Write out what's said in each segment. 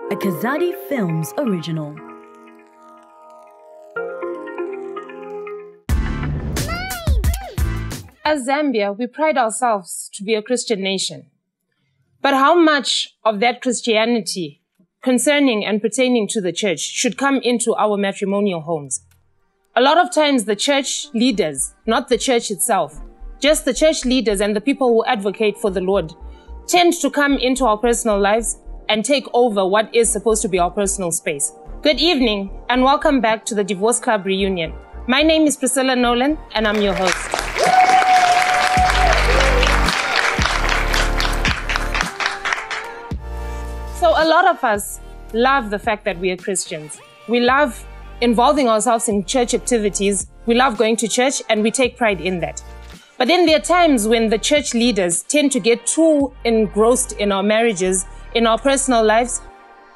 a Kazadi Films original. As Zambia, we pride ourselves to be a Christian nation. But how much of that Christianity concerning and pertaining to the church should come into our matrimonial homes? A lot of times the church leaders, not the church itself, just the church leaders and the people who advocate for the Lord, tend to come into our personal lives and take over what is supposed to be our personal space. Good evening and welcome back to the Divorce Club reunion. My name is Priscilla Nolan and I'm your host. So a lot of us love the fact that we are Christians. We love involving ourselves in church activities. We love going to church and we take pride in that. But then there are times when the church leaders tend to get too engrossed in our marriages, in our personal lives,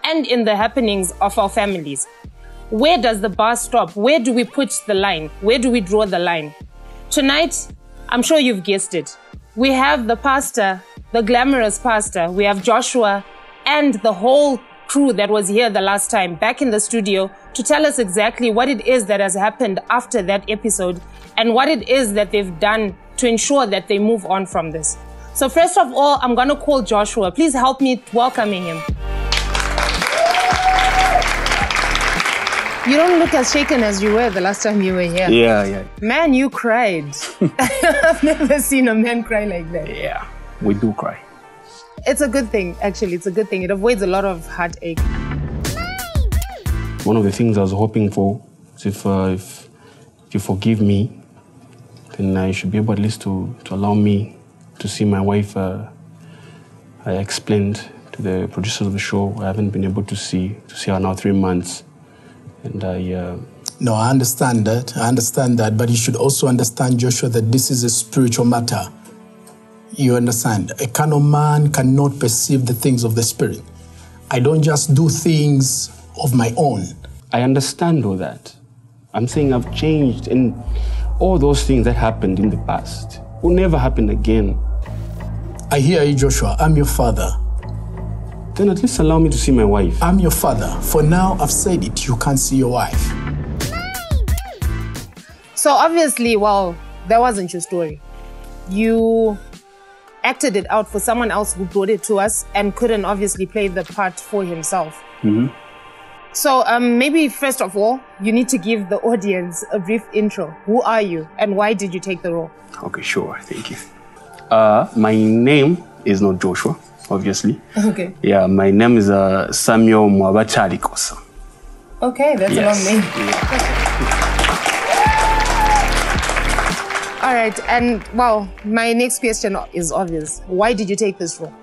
and in the happenings of our families. Where does the bar stop? Where do we put the line? Where do we draw the line? Tonight, I'm sure you've guessed it. We have the pastor, the glamorous pastor. We have Joshua and the whole crew that was here the last time back in the studio to tell us exactly what it is that has happened after that episode and what it is that they've done to ensure that they move on from this. So first of all, I'm going to call Joshua. Please help me welcoming him. You don't look as shaken as you were the last time you were here. Yeah. Man, you cried. I've never seen a man cry like that. Yeah, we do cry. It's a good thing, actually. It's a good thing. It avoids a lot of heartache. One of the things I was hoping for is if you forgive me, then I should be able at least to allow me to see my wife. I explained to the producers of the show I haven't been able to see her now 3 months. And No, I understand that, but you should also understand, Joshua, that this is a spiritual matter. You understand? A carnal man cannot perceive the things of the spirit. I don't just do things of my own. I understand all that. I'm saying I've changed, and all those things that happened in the past will never happen again. I hear you, Joshua. I'm your father. Then at least allow me to see my wife. I'm your father. For now, I've said it. You can't see your wife. So obviously, well, that wasn't your story. You acted it out for someone else who brought it to us and couldn't obviously play the part for himself. Mm-hmm. So maybe first of all, you need to give the audience a brief intro. Who are you and why did you take the role? Okay, sure. Thank you. My name is not Joshua, obviously. Okay. Yeah, my name is Samuel Mwabatalikosa. Okay, that's a long name. Yeah. All right, and well, my next question is obvious. Why did you take this role?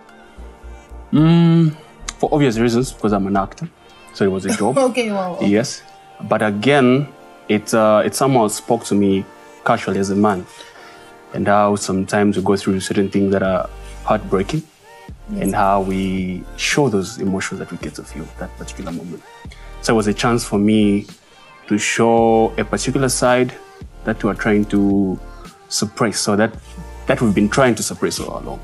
For obvious reasons, because I'm an actor. So it was a job. Okay, well. Yes. But again, it somehow spoke to me casually as a man. And how sometimes we go through certain things that are heartbreaking. Yes. And how we show those emotions that we get to feel that particular moment. So it was a chance for me to show a particular side that we are trying to suppress, so that we've been trying to suppress all along.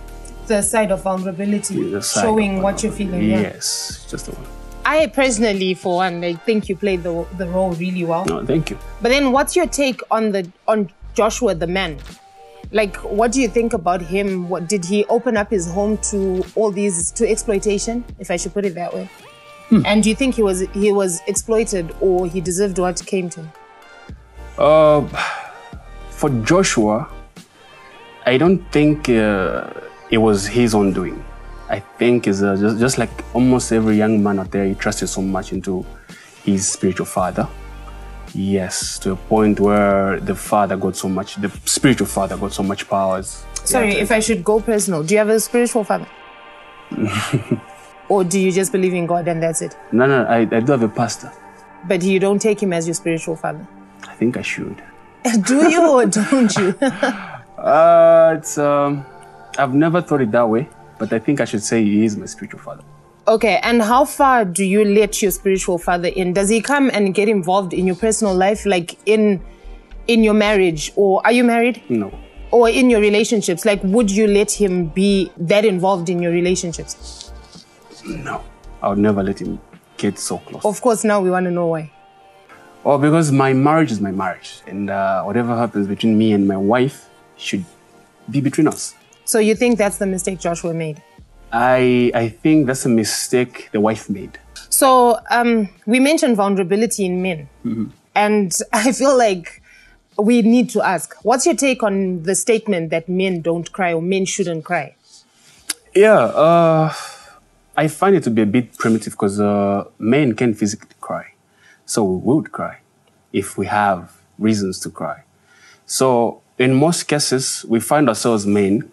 The side of vulnerability, showing what you're feeling. Yes, just the one. I personally, for one, I think you played the role really well. No, thank you. But then what's your take on Joshua the man? Like, what do you think about him? What did he open up his home to all these, to exploitation, if I should put it that way? And do you think he was exploited or he deserved what came to him? For Joshua, I don't think it was his own doing. I think it's just like almost every young man out there, he trusted so much into his spiritual father. Yes, to a point where the spiritual father got so much powers. Sorry, if I should go personal, do you have a spiritual father? Or do you just believe in God and that's it? No, I do have a pastor. But you don't take him as your spiritual father? I think I should. Do you or don't you? I've never thought it that way, but I think I should say he is my spiritual father. Okay, and how far do you let your spiritual father in? Does he come and get involved in your personal life, like in your marriage? Or are you married? No. Or in your relationships? Like, would you let him be that involved in your relationships? No, I would never let him get so close. Of course, now we want to know why. Oh, because my marriage is my marriage. And whatever happens between me and my wife should be between us. So you think that's the mistake Joshua made? I think that's a mistake the wife made. So we mentioned vulnerability in men. And I feel like we need to ask, what's your take on the statement that men don't cry or men shouldn't cry? Yeah, I find it to be a bit primitive because men can physically cry. So we would cry if we have reasons to cry. So in most cases, we find ourselves men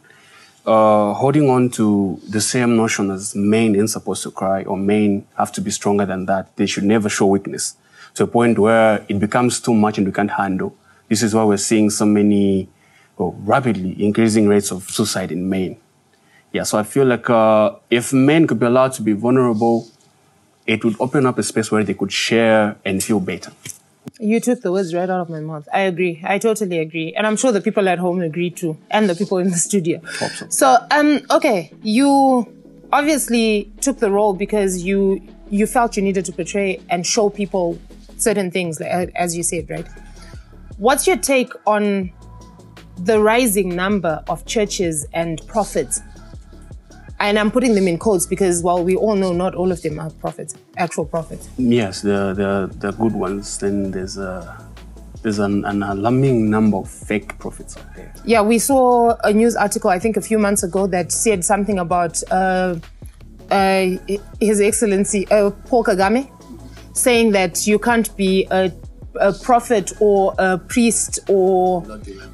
holding on to the same notion as men ain't supposed to cry or men have to be stronger than that. They should never show weakness to a point where it becomes too much and we can't handle. This is why we're seeing so many rapidly increasing rates of suicide in men. Yeah, so I feel like if men could be allowed to be vulnerable, it would open up a space where they could share and feel better. You took the words right out of my mouth. I agree. I totally agree. And I'm sure the people at home agree too. And the people in the studio. Hope so. So, okay, you obviously took the role because you felt you needed to portray and show people certain things, as you said, right? What's your take on the rising number of churches and prophets? And I'm putting them in quotes because, well, we all know not all of them are prophets, actual prophets. Yes, the good ones. Then there's an alarming number of fake prophets out there. Yeah, we saw a news article, I think a few months ago, that said something about His Excellency Paul Kagame, saying that you can't be a prophet or a priest or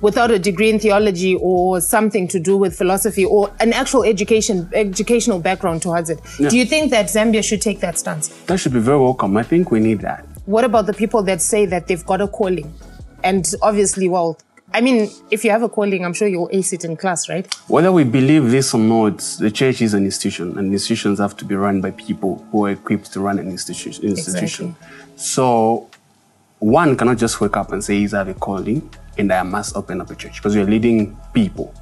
without a degree in theology or something to do with philosophy or an actual educational background towards it. Yeah. Do you think that Zambia should take that stance? That should be very welcome. I think we need that. What about the people that say that they've got a calling? And obviously, well, I mean, if you have a calling, I'm sure you'll ace it in class, right? Whether we believe this or not, the church is an institution, and institutions have to be run by people who are equipped to run an institution. Exactly. So one cannot just wake up and say, I have a calling and I must open up a church, because you're leading people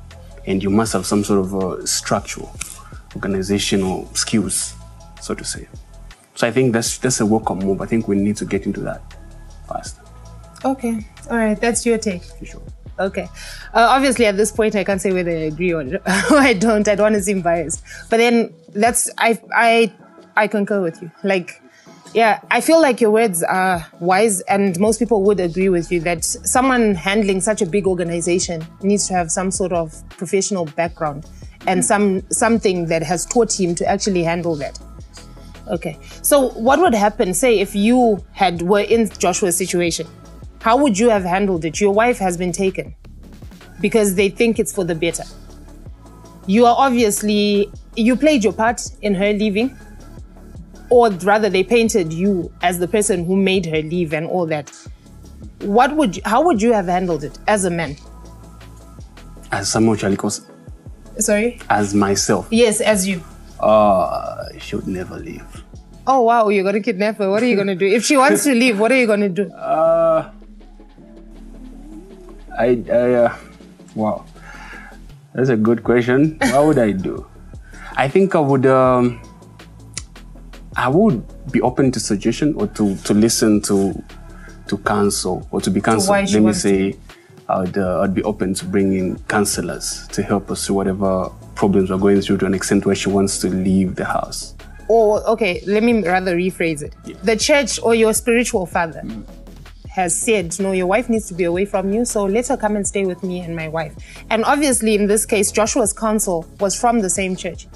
and you must have some sort of a structural, organizational skills, so to say. So I think that's a welcome move. I think we need to get into that fast. Okay. All right. That's your take. For sure. Okay. Obviously, at this point, I can't say whether I agree or I don't. I don't want to seem biased. But then I concur with you. Like, yeah, I feel like your words are wise, and most people would agree with you that someone handling such a big organization needs to have some sort of professional background and something that has taught him to actually handle that. Okay. So what would happen, say, if you were in Joshua's situation? How would you have handled it? Your wife has been taken because they think it's for the better. You played your part in her leaving. Or rather, they painted you as the person who made her leave and all that. How would you have handled it as a man? As Samuel Chalikos? Sorry? As myself? Yes, as you. She would never leave. Oh, wow, you're going to kidnap her. What are you going to do? If she wants to leave, what are you going to do? Wow. That's a good question. What would I do? I think I would be open to suggestion or to listen to counsel or to be counseled. Let me say, I'd be open to bringing counselors to help us through whatever problems we're going through, to an extent where she wants to leave the house. Or, okay, let me rather rephrase it. Yeah. The church or your spiritual father has said, no, your wife needs to be away from you, so let her come and stay with me and my wife. And obviously, in this case, Joshua's counsel was from the same church.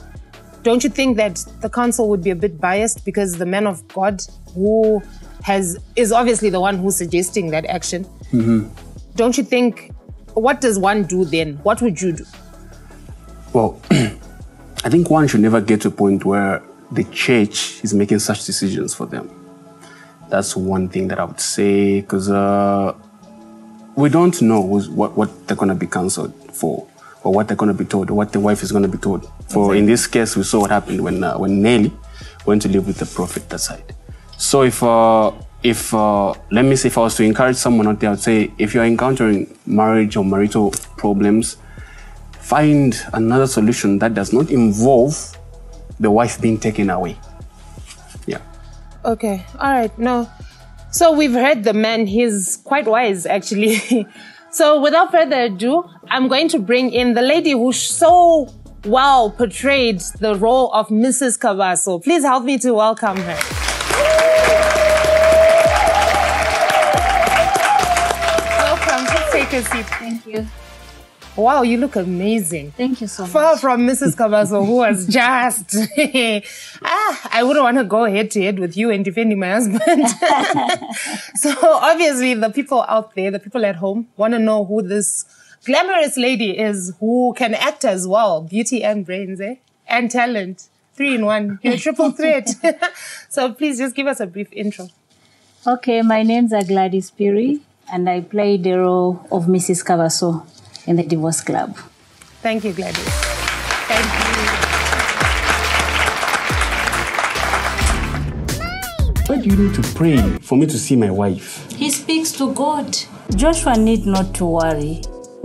Don't you think that the counsel would be a bit biased because the man of God who is obviously the one who's suggesting that action? Mm-hmm. Don't you think, what does one do then? What would you do? Well, I think one should never get to a point where the church is making such decisions for them. That's one thing that I would say, because we don't know what they're going to be counseled for, or what they're going to be told, or what the wife is going to be told. For in this case, we saw what happened when Nelly went to live with the prophet that side. So if let me say, if I was to encourage someone out there, I would say, if you're encountering marriage or marital problems, find another solution that does not involve the wife being taken away. Yeah. Okay. All right. No. So we've heard the man. He's quite wise, actually. So without further ado, I'm going to bring in the lady who so well portrayed the role of Mrs. Kabaso. Please help me to welcome her. Welcome. Please take a seat. Thank you. Wow, you look amazing. Thank you so much. Far from Mrs. Kabaso, who was just... I wouldn't want to go head-to-head with you and defending my husband. So obviously, the people out there, the people at home, want to know who this glamorous lady is who can act as well. Beauty and brains, and talent. 3 in 1. You're a triple threat. So please just give us a brief intro. Okay, my name's Gladys Piri, and I play the role of Mrs. Kabaso in the Divorce Club. Thank you, Gladys. Thank you. Why do you need to pray for me to see my wife? He speaks to God. Joshua need not to worry.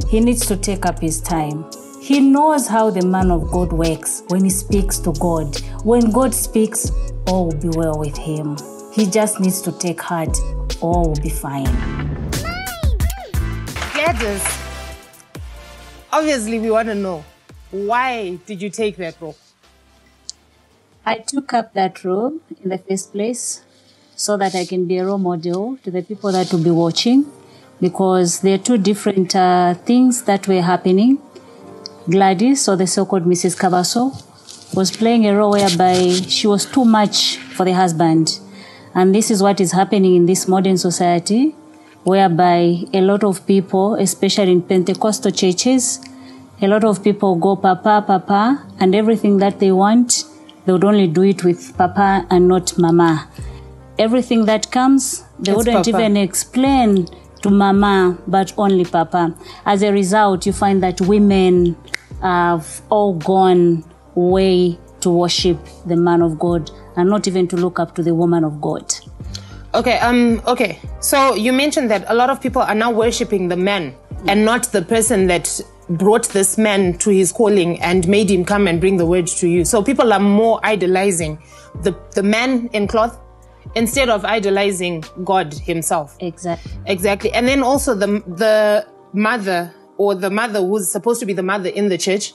He needs to take up his time. He knows how the man of God works when he speaks to God. When God speaks, all will be well with him. He just needs to take heart. All will be fine. Gladys, obviously we want to know, why did you take that role? I took up that role in the first place so that I can be a role model to the people that will be watching, because there are 2 different things that were happening. Gladys, or the so-called Mrs. Kabaso, was playing a role whereby she was too much for the husband. And this is what is happening in this modern society, whereby a lot of people, especially in Pentecostal churches, a lot of people go papa, papa, and everything that they want, they would only do it with papa and not mama. Everything that comes, they wouldn't even explain to mama, but only papa. As a result, you find that women have all gone way to worship the man of God and not even to look up to the woman of God. Okay. So you mentioned that a lot of people are now worshipping the man and not the person that brought this man to his calling and made him come and bring the word to you. So people are more idolizing the man in cloth instead of idolizing God himself. Exactly. And then also the mother, or the mother who's supposed to be the mother in the church,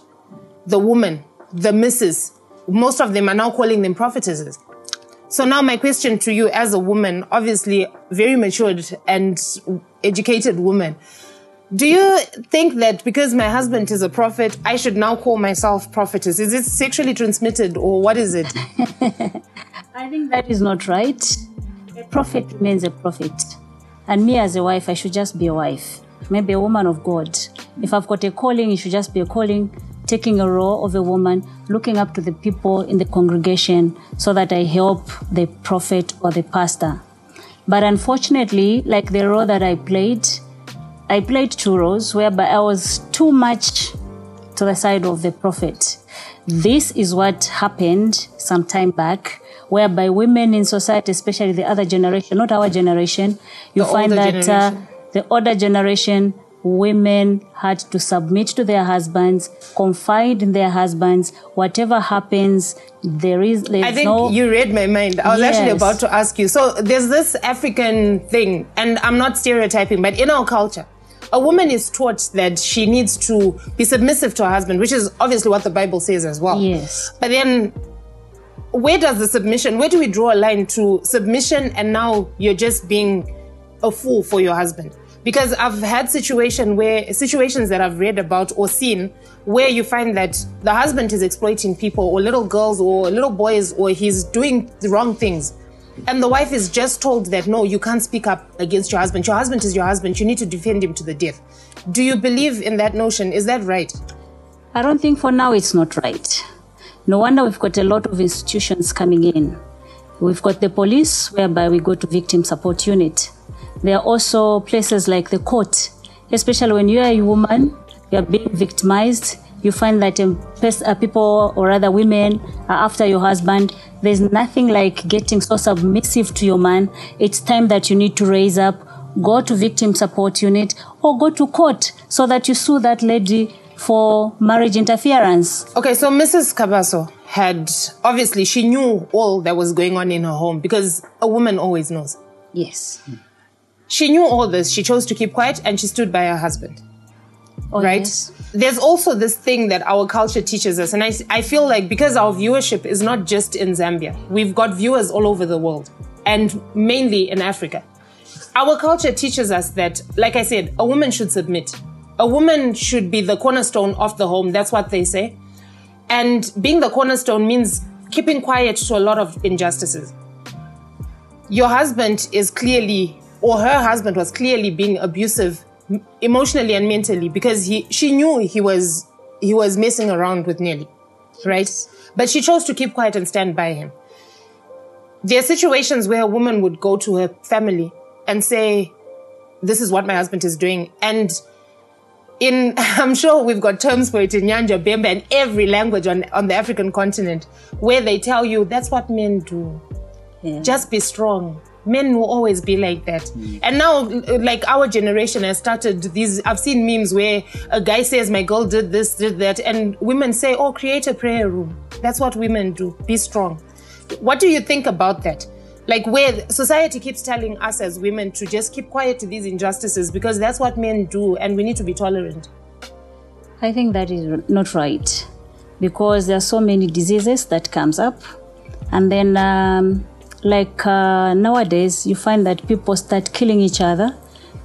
the woman, the missus, most of them are now calling them prophetesses. So now my question to you as a woman, obviously very matured and educated woman, do you think that because my husband is a prophet, I should now call myself prophetess? Is it sexually transmitted, or what is it? I think that is not right. A prophet remains a prophet. And me as a wife, I should just be a wife. Maybe a woman of God. If I've got a calling, it should just be a calling, taking a role of a woman, looking up to the people in the congregation so that I help the prophet or the pastor. But unfortunately, like the role that I played 2 roles whereby I was too much to the side of the prophet. This is what happened some time back, whereby women in society, especially the other generation, not our generation, you find that the older generation, women had to submit to their husbands, confide in their husbands. Whatever happens, I think you read my mind. I was actually about to ask you. So there's this African thing, and I'm not stereotyping, but in our culture, a woman is taught that she needs to be submissive to her husband, which is obviously what the Bible says as well. Yes. But then, where do we draw a line to submission and now you're just being a fool for your husband? Because I've had situations that I've read about or seen where you find that the husband is exploiting people, or little girls or little boys, or he's doing the wrong things. And the wife is just told that, no, you can't speak up against your husband. Your husband is your husband. You need to defend him to the death. Do you believe in that notion? Is that right? I don't think for now it's not right. No wonder we've got a lot of institutions coming in. We've got the police, whereby we go to victim support unit. There are also places like the court, especially when you are a woman, you are being victimized. You find that people, or rather women, are after your husband. There's nothing like getting so submissive to your man. It's time that you need to raise up, go to victim support unit, or go to court so that you sue that lady for marriage interference. Okay, so Mrs. Kabaso obviously, she knew all that was going on in her home because a woman always knows. Yes. She knew all this. She chose to keep quiet and she stood by her husband. Oh, right? Yes. There's also this thing that our culture teaches us. And I feel like because our viewership is not just in Zambia, we've got viewers all over the world and mainly in Africa. Our culture teaches us that, like I said, a woman should submit. A woman should be the cornerstone of the home. That's what they say. And being the cornerstone means keeping quiet to a lot of injustices. Your husband is clearly, or her husband was clearly being abusive emotionally and mentally because she knew he was messing around with Nelly, right? But she chose to keep quiet and stand by him. There are situations where a woman would go to her family and say, this is what my husband is doing. And I'm sure we've got terms for it in Nyanja, Bemba, and every language on the African continent, where they tell you that's what men do. Yeah. Just be strong. Men will always be like that. Mm. And now, like our generation has started these, I've seen memes where a guy says, my girl did this, did that. And women say, oh, create a prayer room. That's what women do. Be strong. What do you think about that? Like where society keeps telling us as women to just keep quiet to these injustices because that's what men do and we need to be tolerant. I think that is not right because there are so many diseases that comes up. And then nowadays you find that people start killing each other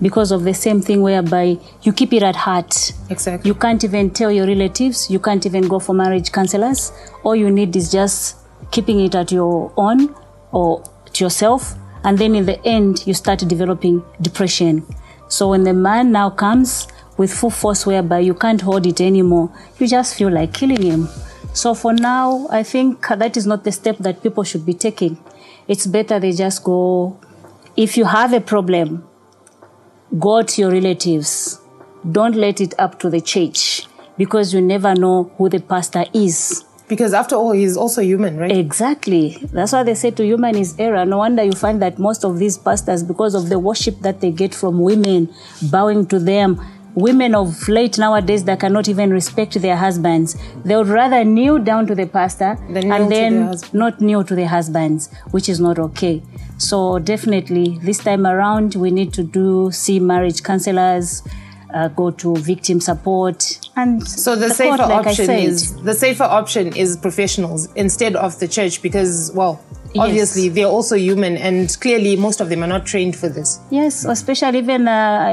because of the same thing whereby you keep it at heart. Exactly. You can't even tell your relatives. You can't even go for marriage counselors. All you need is just keeping it at your own or to yourself, and then in the end you start developing depression. So when the man now comes with full force whereby you can't hold it anymore, you just feel like killing him. So for now, I think that is not the step that people should be taking. It's better they just go, if you have a problem, go to your relatives. Don't let it up to the church because you never know who the pastor is. Because after all, he's also human, right? Exactly. That's why they say to human is error. No wonder you find that most of these pastors, because of the worship that they get from women, bowing to them, women of late nowadays that cannot even respect their husbands, they would rather kneel down to the pastor and then not kneel to their husbands, which is not okay. So definitely this time around, we need to see marriage counselors, go to victim support. And so the safer option is professionals instead of the church because, well, obviously they're also human and clearly most of them are not trained for this. Yes, especially even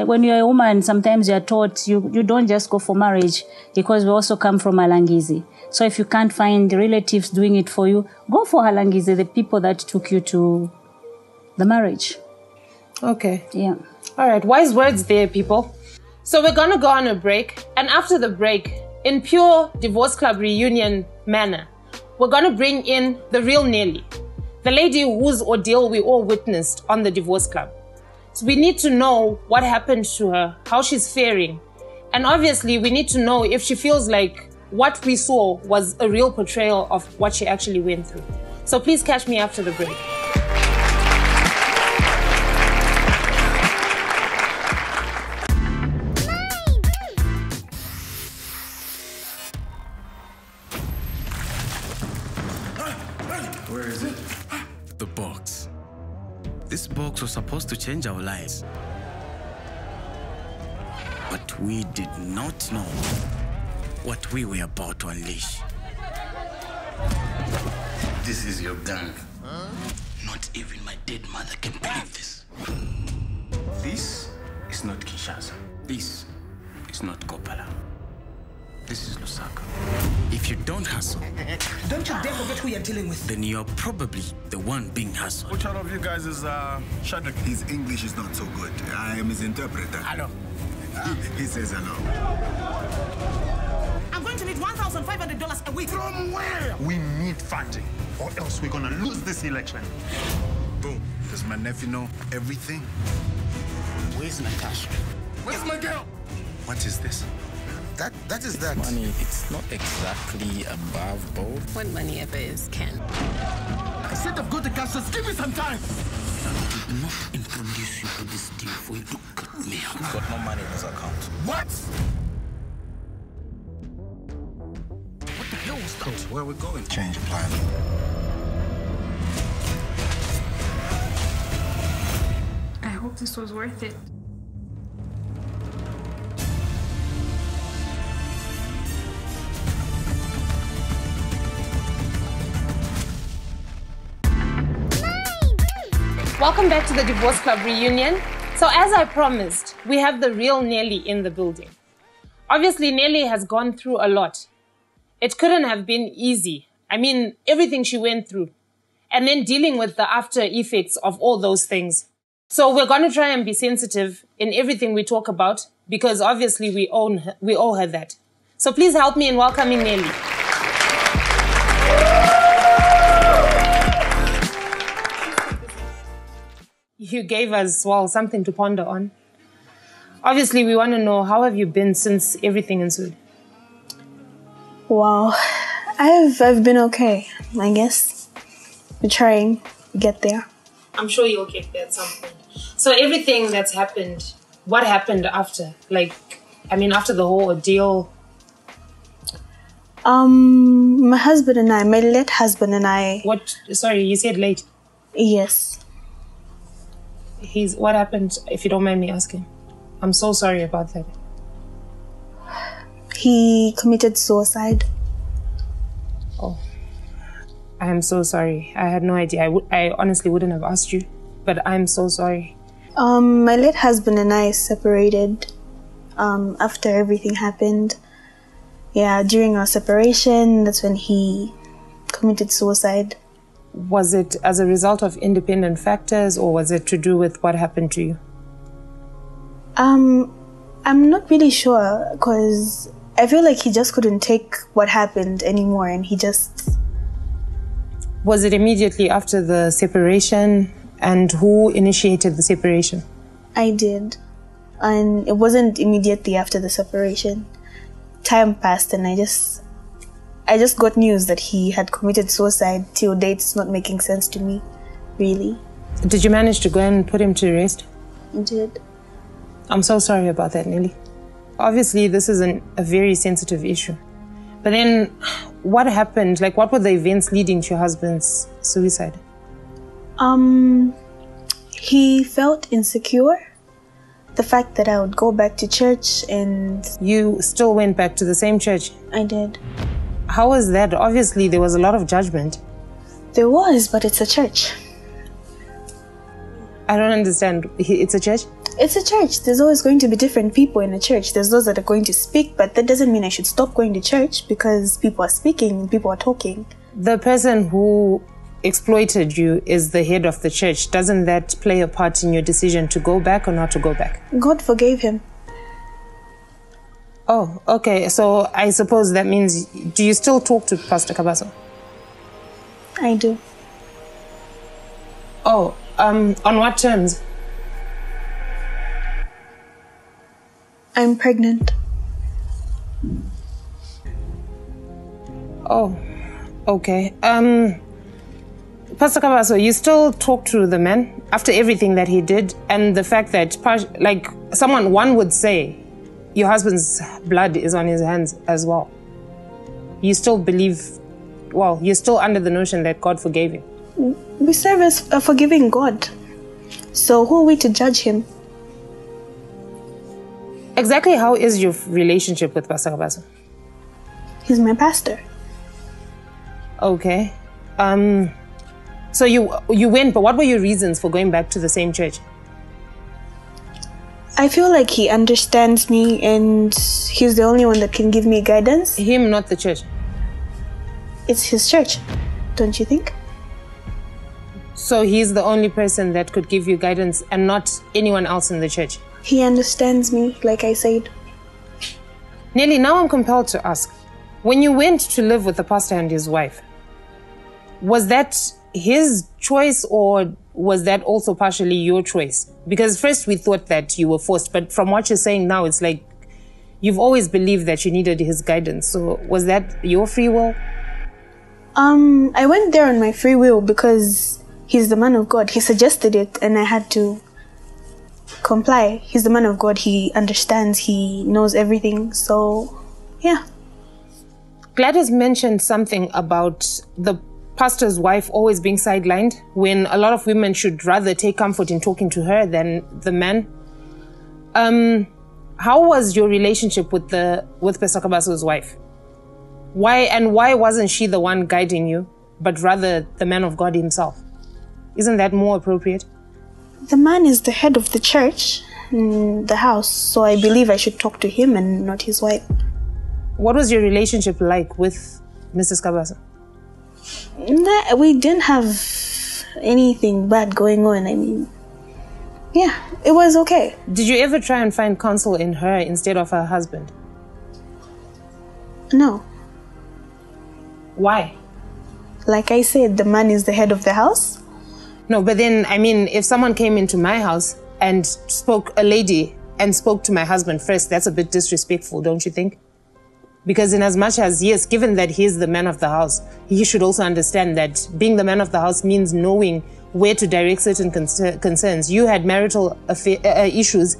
when you're a woman, sometimes you're taught you don't just go for marriage because we also come from Halangizi. So if you can't find relatives doing it for you, go for Halangizi, the people that took you to the marriage. Okay. Yeah. All right. Wise words there, people. So we're going to go on a break. And after the break, in pure Divorce Club reunion manner, we're going to bring in the real Nelly, the lady whose ordeal we all witnessed on the Divorce Club. So we need to know what happened to her, how she's faring. And obviously, we need to know if she feels like what we saw was a real portrayal of what she actually went through. So please catch me after the break. Where is it? The box. This box was supposed to change our lives. But we did not know what we were about to unleash. This is your gun. Huh? Not even my dead mother can believe this. This is not Kinshasa. This is not Kopala. This is Lusaka. If you don't hustle... Don't you dare forget who you're dealing with. Then you're probably the one being hustled. Which one of you guys is Shadrach? His English is not so good. I am his interpreter. Hello. He says hello. I'm going to need $1,500 a week. From where? We need funding, or else we're gonna lose this election. Boom. Does my nephew know everything? Where's Natasha? Where's my girl? What is this? That is that. Money, it's not exactly above board. What money ever is, Ken. Instead of good to cash, just give me some time. I did not introduce you to this deal for you to cut me out. He's got no money in his account. What? Cool. Where are we going? Change plan. I hope this was worth it. Welcome back to the Divorce Club reunion. So as I promised, we have the real Nelly in the building. Obviously, Nelly has gone through a lot. It couldn't have been easy. I mean, everything she went through. And then dealing with the after effects of all those things. So we're going to try and be sensitive in everything we talk about because obviously we owe her that. So please help me in welcoming Nelly. You gave us, well, something to ponder on. Obviously, we want to know, how have you been since everything ensued? Wow, I've been okay, I guess. We're trying to get there. I'm sure you'll get there at some point. So everything that's happened, what happened after? After the whole ordeal? My husband and I, my late husband and I... What? Sorry, you said late? Yes. What happened, if you don't mind me asking? I'm so sorry about that. He committed suicide. Oh, I am so sorry. I had no idea. I honestly wouldn't have asked you, but I'm so sorry. My late husband and I separated after everything happened. Yeah, during our separation, that's when he committed suicide. Was it as a result of independent factors, or was it to do with what happened to you? I'm not really sure, because I feel like he just couldn't take what happened anymore, and he just... Was it immediately after the separation, and who initiated the separation? I did, and it wasn't immediately after the separation. Time passed, and I just got news that he had committed suicide. Till date, it's not making sense to me, really. Did you manage to go and put him to rest? I did. I'm so sorry about that, Nelly. Obviously, this is a very sensitive issue. But then, what happened? What were the events leading to your husband's suicide? He felt insecure. The fact that I would go back to church and... You still went back to the same church? I did. How was that? Obviously, there was a lot of judgment. There was, but it's a church. I don't understand. It's a church? It's a church. There's always going to be different people in a church. There's those that are going to speak, but that doesn't mean I should stop going to church because people are speaking, people are talking. The person who exploited you is the head of the church. Doesn't that play a part in your decision to go back or not to go back? God forgave him. Oh, okay. So I suppose that means, do you still talk to Pastor Kabaso? I do. Oh, on what terms? I'm pregnant. Oh, okay. Pastor Kabaso, you still talk to the man after everything that he did, and the fact that, one would say, your husband's blood is on his hands as well. You still believe, you're still under the notion that God forgave him. We serve a forgiving God. So who are we to judge him? Exactly how is your relationship with Pastor Kabaso? He's my pastor. Okay. So you went, but what were your reasons for going back to the same church? I feel like he understands me and he's the only one that can give me guidance. Him, not the church? It's his church, don't you think? So he's the only person that could give you guidance and not anyone else in the church? He understands me, like I said. Nelly, now I'm compelled to ask. When you went to live with the pastor and his wife, was that his choice or was that also partially your choice? Because first we thought that you were forced, but from what you're saying now, it's like you've always believed that you needed his guidance. So was that your free will? I went there on my free will because he's the man of God. He suggested it and I had to comply. He's the man of God. He understands. He knows everything. So, yeah. Gladys mentioned something about the pastor's wife always being sidelined when a lot of women should rather take comfort in talking to her than the man. How was your relationship with Pastor Kabaso's wife? Why wasn't she the one guiding you, but rather the man of God himself? Isn't that more appropriate? The man is the head of the church in the house, so I believe I should talk to him and not his wife. What was your relationship like with Mrs. Kabaso? We didn't have anything bad going on. I mean, yeah, it was okay. Did you ever try and find counsel in her instead of her husband? No. Why? Like I said, the man is the head of the house. No, but then, I mean, if someone came into my house and a lady spoke to my husband first, that's a bit disrespectful, don't you think? Because in as much as, yes, given that he is the man of the house, he should also understand that being the man of the house means knowing where to direct certain concerns. You had marital issues,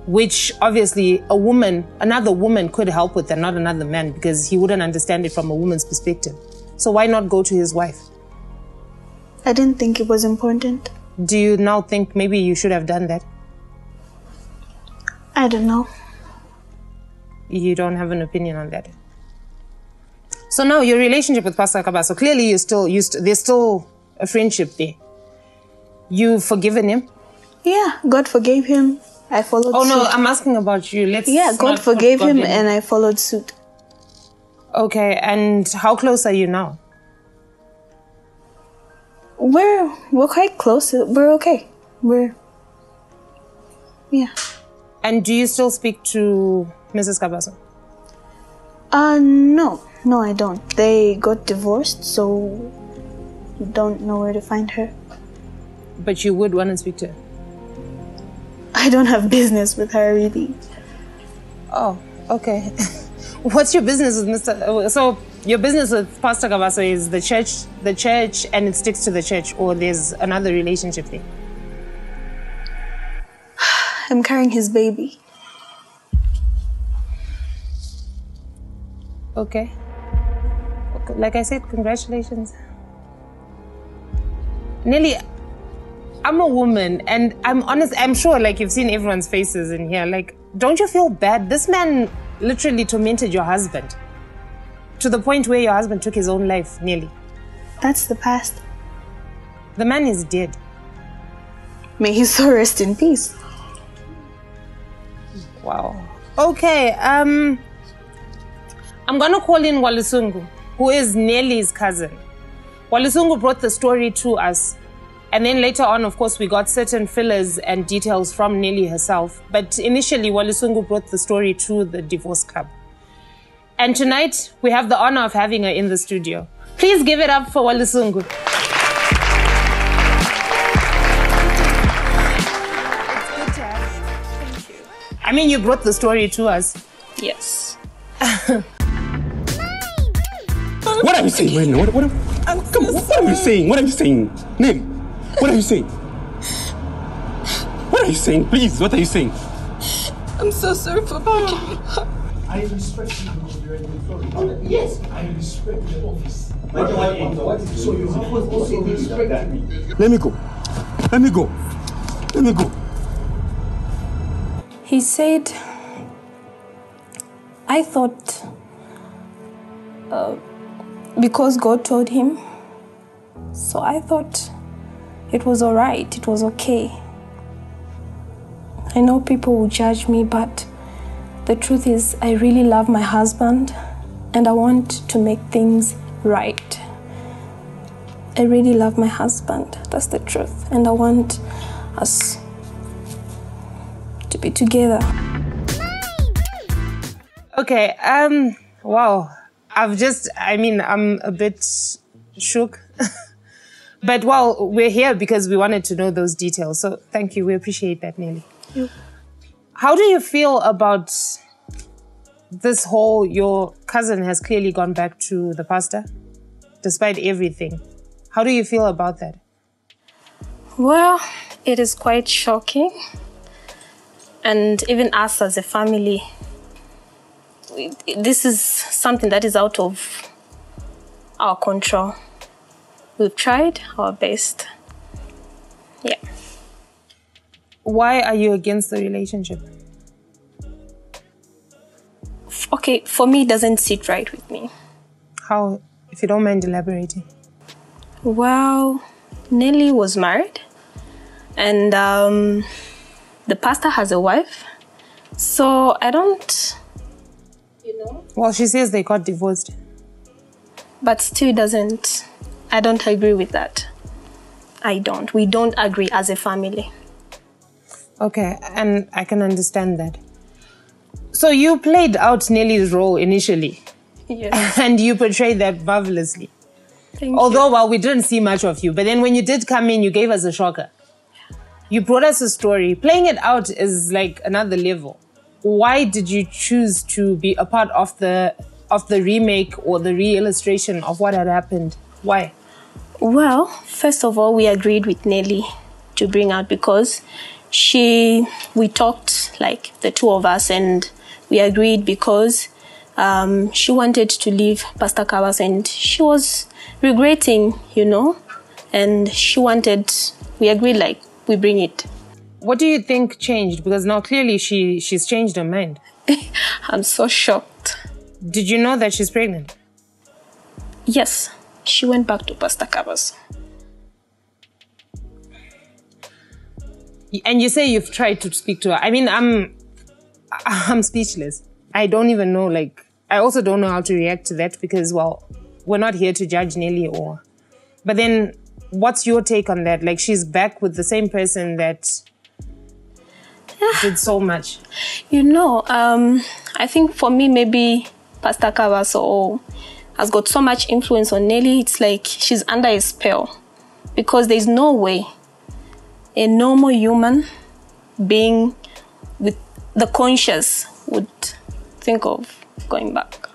which obviously another woman could help with and not another man, because he wouldn't understand it from a woman's perspective. So why not go to his wife? I didn't think it was important. Do you now think maybe you should have done that? I don't know. You don't have an opinion on that. So now your relationship with Pastor Kabaso, clearly there's still a friendship there. You've forgiven him? Yeah, God forgave him. I followed suit. Oh no, I'm asking about you. God forgave him and I followed suit. Okay, and how close are you now? We're quite close. We're okay. Yeah. And do you still speak to Mrs. Kabaso? No, I don't. They got divorced, so don't know where to find her. But you would want to speak to her? I don't have business with her, really. Oh, okay. What's your business with Mr. So your business with Pastor Kabaso is the church, and it sticks to the church, or there's another relationship there? I'm carrying his baby. Okay. Like I said, congratulations. Nelly, I'm a woman, and I'm honest, I'm sure like you've seen everyone's faces in here. Like, don't you feel bad? This man literally tormented your husband to the point where your husband took his own life, Nelly. That's the past. The man is dead. May his soul rest in peace. Wow. Okay, I'm gonna call in Walisungu, who is Nelly's cousin. Walisungu brought the story to us, and then later on, of course, we got certain fillers and details from Nelly herself. But initially, Walisungu brought the story to the Divorce Club. And tonight, we have the honor of having her in the studio. Please give it up for Walisungu. I mean, you brought the story to us. Yes. What are you saying right now? What are you saying? What are you saying? Nelly, what are you saying? What are you saying? Please, what are you saying? I'm so sorry for breaking you. I respect you because you're in authority. Yes. I respect the office. So you have to also respect me. Let me go. Let me go. Let me go. He said, I thought because God told him, so I thought it was all right, it was okay. I know people will judge me, but the truth is I really love my husband and I want to make things right. I really love my husband, that's the truth, and I want us to be together. Okay, wow. I'm a bit shook. But well, we're here because we wanted to know those details. So thank you, we appreciate that, Nelly. Yep. How do you feel about this whole, your cousin has clearly gone back to the pastor, despite everything? How do you feel about that? Well, it is quite shocking. And even us as a family, this is something that is out of our control. We've tried our best. Yeah. Why are you against the relationship? Okay, for me, it doesn't sit right with me. How, if you don't mind elaborating? Well, Nelly was married, and the pastor has a wife. So I don't, Well, she says they got divorced. But still I don't agree with that. I don't. We don't agree as a family. Okay, and I can understand that. So you played out Nelly's role initially. Yes. And you portrayed that marvelously. Thank Although, you. well, we didn't see much of you. But then when you did come in, you gave us a shocker. You brought us a story. Playing it out is like another level. Why did you choose to be a part of the remake or the re-illustration of what had happened? Why? Well, first of all, we agreed with Nelly to bring out because we talked, like the two of us, and we agreed because she wanted to leave Pastor Kabas and she was regretting, and we agreed like we bring it. What do you think changed? Because now clearly she's changed her mind. I'm so shocked. Did you know that she's pregnant? Yes, she went back to Pastor Kabas. And you say you've tried to speak to her. I mean, I'm speechless. I don't even know, I also don't know how to react to that because, well, we're not here to judge Nelly But then, what's your take on that? Like, she's back with the same person that did so much. I think for me, maybe Pastor Kabas has got so much influence on Nelly. It's like she's under a spell because there's no way a normal human being with the conscience would think of going back.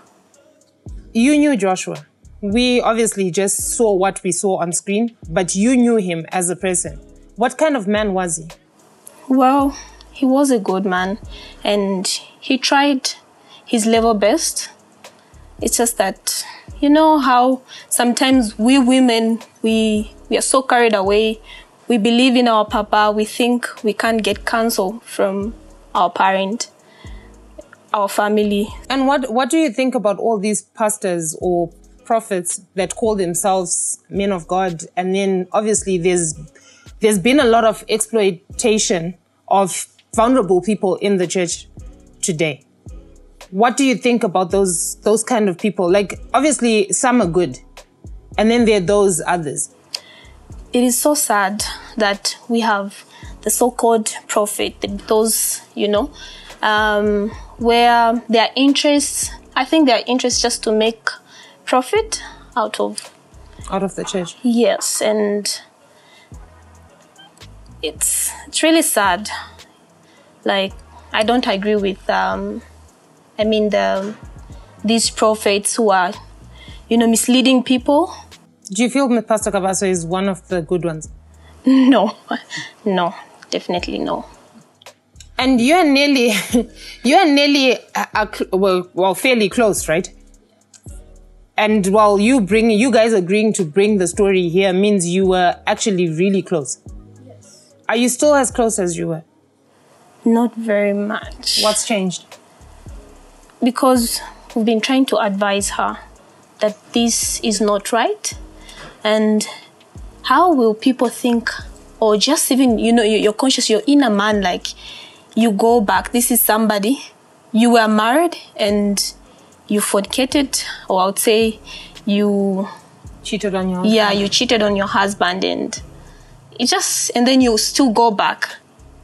You knew Joshua. We obviously just saw what we saw on screen, but you knew him as a person. What kind of man was he? Well, he was a good man and he tried his level best. It's just that, you know how sometimes we women, we are so carried away. We believe in our papa. We think we can't get counsel from our parent, our family. And what do you think about all these pastors or prophets that call themselves men of God? And then obviously there's been a lot of exploitation of vulnerable people in the church today. What do you think about those kind of people? Like, obviously some are good and then there are those others. It is so sad that we have the so-called prophet, those, where their interests, I think their interests just to make profit out of the church. Yes, and it's really sad. Like, I don't agree with these prophets who are, misleading people. Do you feel Pastor Kabaso is one of the good ones? No, definitely no. And you and Nelly are fairly close, right? And while you guys agreeing to bring the story here means you were actually really close. Yes. Are you still as close as you were? Not very much. What's changed? Because we've been trying to advise her that this is not right. And how will people think, or just even, you're conscious, your inner man, like, you go back, this is somebody, you were married and you fornicated, or I would say you cheated on your husband. Yeah, you cheated on your husband and then you still go back.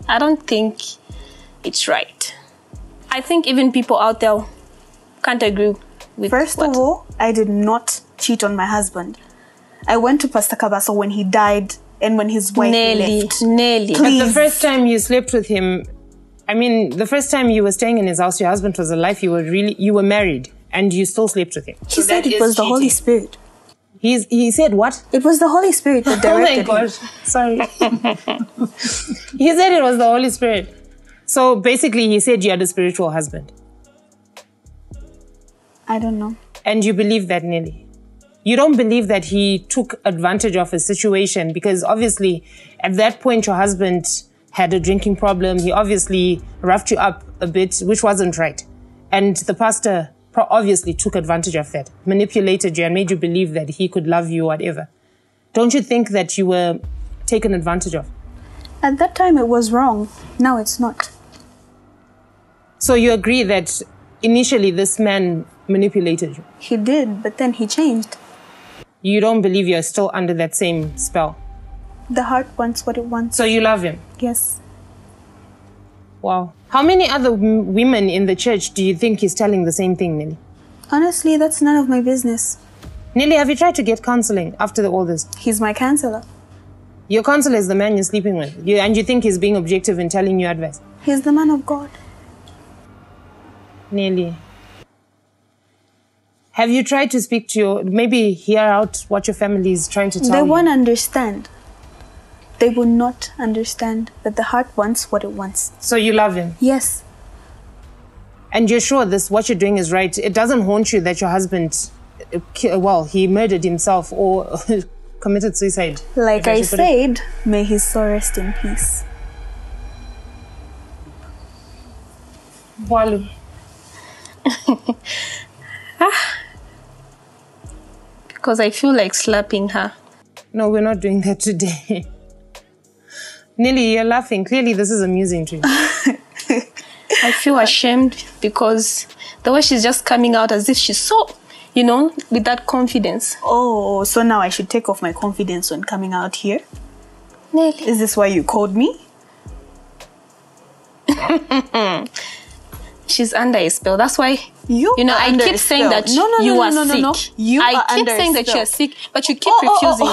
I don't think it's right. I think even people out there can't agree with First of all, I did not cheat on my husband. I went to Pastor Kabaso when he died and when his wife left. Nelly. But the first time you slept with him, the first time you were staying in his house, your husband was alive, you were married and you still slept with him. He said it was the Holy Spirit. He said what? It was the Holy Spirit that directed him. Oh my gosh, sorry. He said it was the Holy Spirit. So basically he said you had a spiritual husband. I don't know. And you believe that, Nelly? You don't believe that he took advantage of a situation, because obviously at that point your husband had a drinking problem. He obviously roughed you up a bit, which wasn't right. And the pastor obviously took advantage of that, manipulated you and made you believe that he could love you or whatever. Don't you think that you were taken advantage of? At that time it was wrong. Now it's not. So you agree that initially this man manipulated you? He did, but then he changed. You don't believe you're still under that same spell? The heart wants what it wants. So you love him? Yes. Wow. How many other women in the church do you think he's telling the same thing, Nelly? Honestly, that's none of my business. Nelly, have you tried to get counseling after all this? He's my counselor. Your counselor is the man you're sleeping with, and you think he's being objective in telling you advice? He's the man of God. Nelly, have you tried to speak to maybe hear out what your family is trying to tell you? They won't understand. They will not understand that the heart wants what it wants. So you love him? Yes. And you're sure what you're doing is right? It doesn't haunt you that your husband, he murdered himself or committed suicide? Like I said, may his soul rest in peace. Walu. Because I feel like slapping her. No, we're not doing that today. Nelly, you're laughing. Clearly, this is amusing to you. I feel ashamed because the way she's just coming out as if she's so, with that confidence. Oh, so now I should take off my confidence when coming out here? Nelly. Is this why you called me? She's under a spell. That's why, I keep saying that you are sick. No. I keep saying that you're sick, but you keep refusing.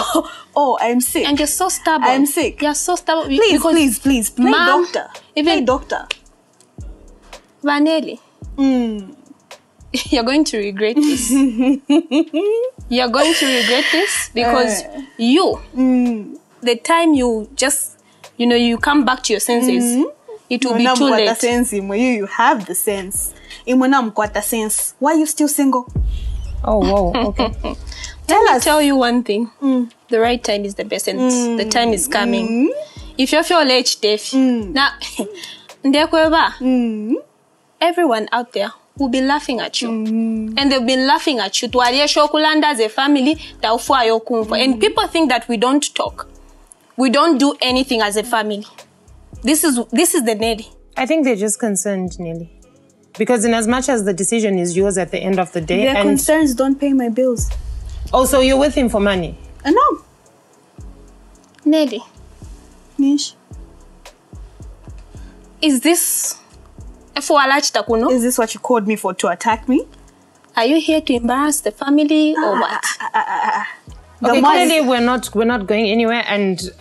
Oh, I'm sick. And you're so stubborn. I'm sick. You're so stubborn. Please, play doctor. Play doctor. Vanelli, you're going to regret this. You're going to regret this because the time you just, you come back to your senses, it will be too late. You have the sense. Why are you still single? Oh, wow, okay. Let me tell you one thing. The right time is the best, and the time is coming. If you feel late, now, everyone out there will be laughing at you. And they've been laughing at you. As a family, and people think that we don't talk. We don't do anything as a family. This is the Nelly. I think they're just concerned, Nelly. Because in as much as the decision is yours at the end of the day... Their concerns don't pay my bills. Oh, so you're with him for money? No. Nelly. Nish. Is this... Is this what you called me for, to attack me? Are you here to embarrass the family or what? Okay, clearly we're not going anywhere, and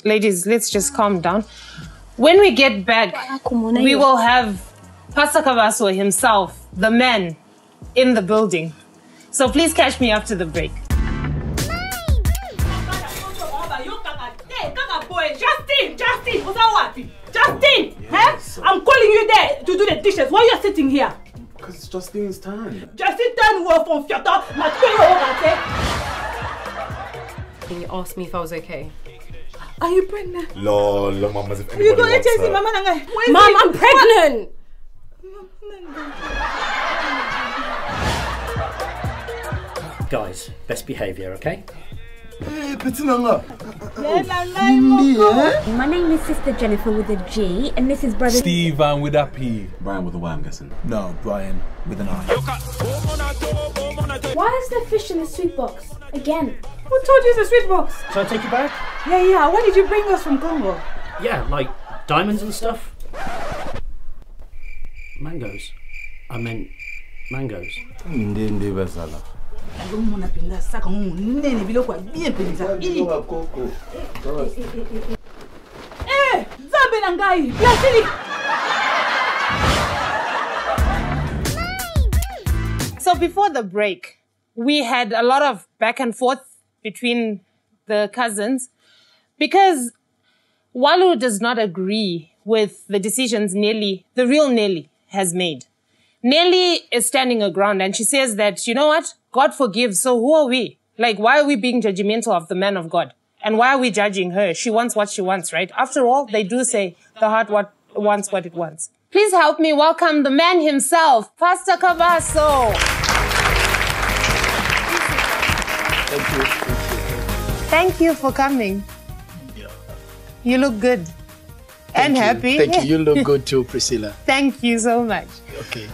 ladies, let's just calm down. When we get back, we will have Pastor Kavaso himself, the man, in the building. So please catch me after the break. Justin! Yes, I'm calling you there to do the dishes. Why are you sitting here? Because it's Justin's turn. Justin's turn was from Fiata. Can you ask me if I was okay? Are you pregnant? Lol, Mom, as if anybody You don't wants her. Mom, I'm pregnant! Guys, best behaviour, okay? Hey, Petinanga. My name is Sister Jennifer with a G, and this is Brother Steven with a P. Brian with a Y, I'm guessing. No, Brian with an I. Why is there fish in the sweet box? Again. Who told you it's a sweet box? Shall I take you back? Yeah. What did you bring us from Congo? Yeah, like diamonds and stuff. Mangoes. I meant mangoes. So before the break, we had a lot of back and forth between the cousins because Walu does not agree with the decisions Nelly, the real Nelly, has made. Nelly is standing her ground and she says that, you know what? God forgives. So who are we? Like, why are we being judgmental of the man of God? And why are we judging her? She wants what she wants, right? After all, they do say the heart wants what it wants. Please help me welcome the man himself, Pastor Kabaso. Thank you. Thank you for coming. You look good and happy. Thank you. You look good too, Priscilla. Thank you so much. Okay.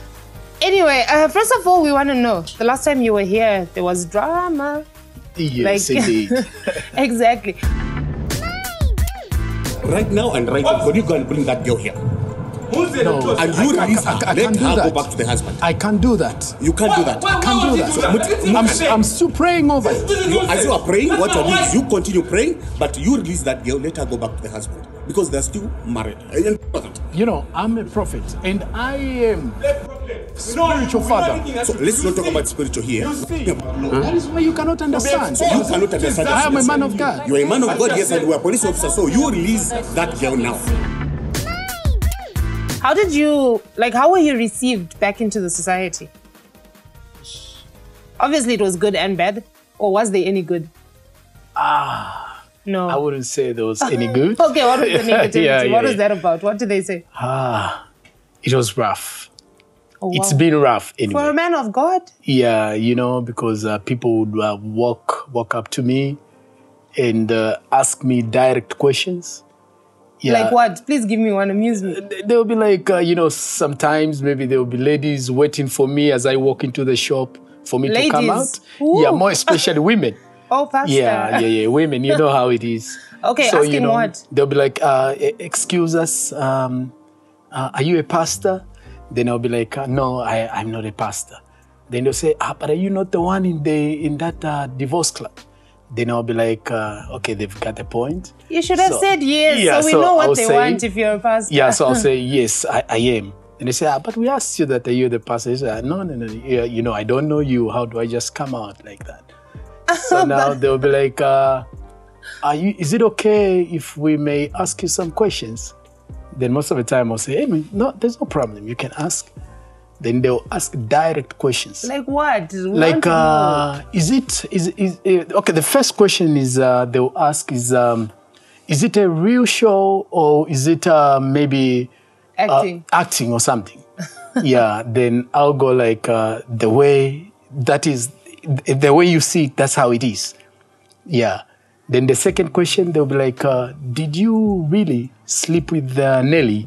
Anyway, first of all, we want to know, the last time you were here, there was drama. Yes, indeed. Exactly. Right now and right now, could you go and bring that girl here? No, and you release her. I Let can't do her that. go back to the husband. I can't do that. You can't do that. I can't do that. I'm still praying over it. As you are praying, what you do is you continue praying, but you release that girl, let her go back to the husband. Because they're still married. You know, I'm a prophet and I am spiritual father. So let's not talk about spiritual here. That is why you cannot understand. So you cannot understand. I am a man of God. You are a man of God, yes, and we are police officers. So you release that girl now. How did you, how were you received back into the society? Obviously it was good and bad. Or was there any good? No. I wouldn't say there was any good. Okay, what was the negativity? What was that about? What did they say? It was rough. Oh, wow. It's been rough anyway. For a man of God? Yeah, you know, because people would walk up to me and ask me direct questions. Yeah. Like what? Please give me one, amuse me. They'll be like, sometimes maybe there will be ladies waiting for me as I walk into the shop for me to come out. Ooh. Yeah, more especially women. Oh, Pastor. Yeah, women, you know how it is. Okay, so, asking what? They'll be like, excuse us, are you a pastor? Then I'll be like, no, I'm not a pastor. Then they'll say, but are you not the one in that divorce club? Then I'll be like, okay, they've got the point. You should have said yes, so we know what they want if you're a pastor. Yeah, so I'll say, yes, I am. And they say, but we asked you that, are you the pastor? You say, no, I don't know you. How do I just come out like that? So now they'll be like, is it okay if we may ask you some questions? Then most of the time I'll say, hey, no, there's no problem. You can ask. Then they'll ask direct questions. Like what? Like, is it, okay, the first question is, they'll ask is it a real show or is it maybe acting or something? Yeah, then I'll go like, the way you see it, that's how it is. Yeah. Then the second question, they'll be like, did you really sleep with Nelly?